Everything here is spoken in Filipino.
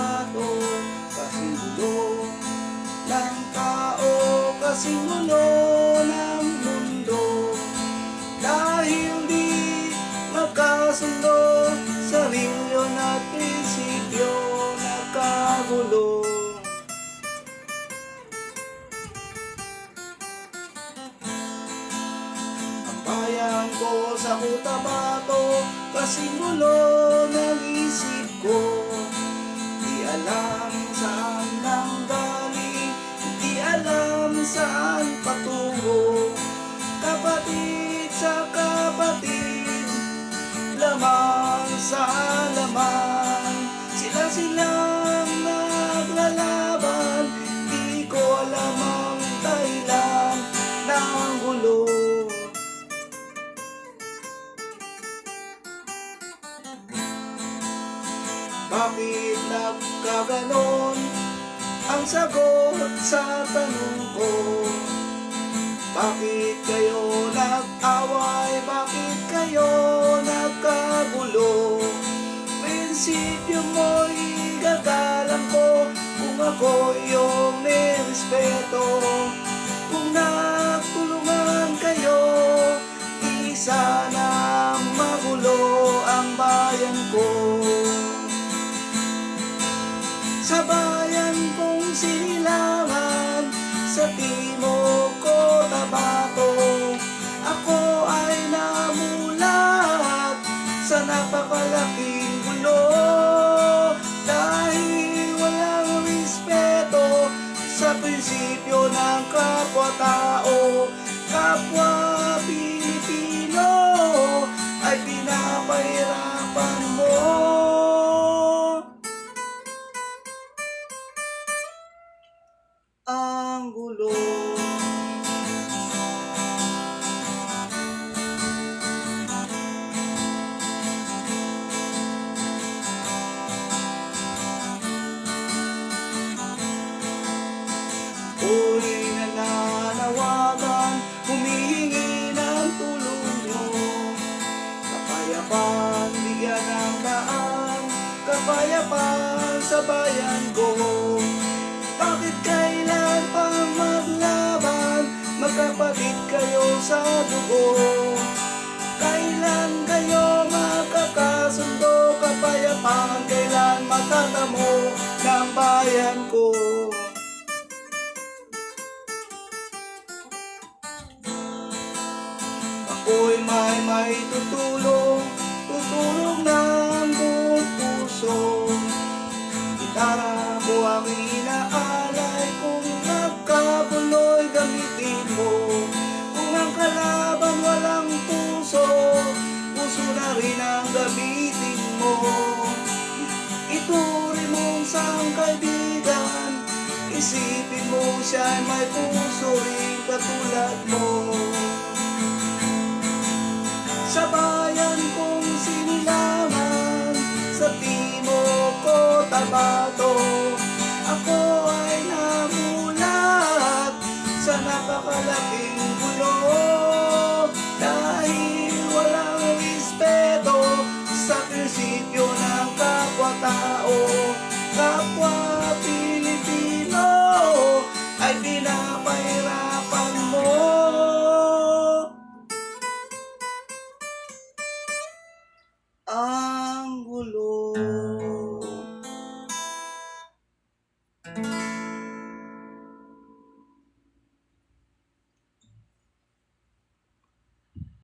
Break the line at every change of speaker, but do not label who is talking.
Cotabato. Kasing gulo ng tao, kasing gulo ng mundo, dahil di magkasundo sa reliyon at prinsipyo, nagkagulo. Ang bayan ko sa Cotabato, kasing gulo ng isip ko, di alam saan nanggaling, di alam saan patungo. Kapatid sa kapatid, laman sa laman, sila-silang naglalaban, di ko alam ang dahilan ng gulo. Bakit nagkaganon? Ang sagot sa tanong ko, bakit kayo nag-away? Bakit kayo nagkagulo? Prinsipyo mo igagalang ko, kung ako yung nirespeto. Kung nagtulungan kayo, di sana magulo ang bayan ko. Sa bayan kong sinilangan, sa Timog Cotabato, ako ay namulat sa napakalaking gulo, dahil walang respeto sa prinsipyo ng kapwa-tao. Kapwa Pilipino ay pinapahirapan mo. Ang gulo. Uli nananawagan, humihingi ng tulong nyo. Kapayapaan, bigyan ng daan, kapayapaan sa bayan ko. Bakit kailan pang maglaban? Magkapatid kayo sa dugo. Kailan kayo makakasundo? Kapayapaan, kailan matatamo ng bayan ko? Ako'y may tutulong ng buong puso. Gitara mo ang inaalay, kung nagkagulo'y gamitin mo. Kung ang kalaban walang puso, puso na rin ang gamitin mo. Ituring mong sang kaibigan, isipin mo siya'y may puso rin katulad mo. Sa bayan kong sinilangan, sa Timog Cotabato, ako ay namulat sa napakalaking gulo, dahil walang respeto sa prinsipyo ng kapwa-tao. Kapwa Pilipino ay pinapahirapan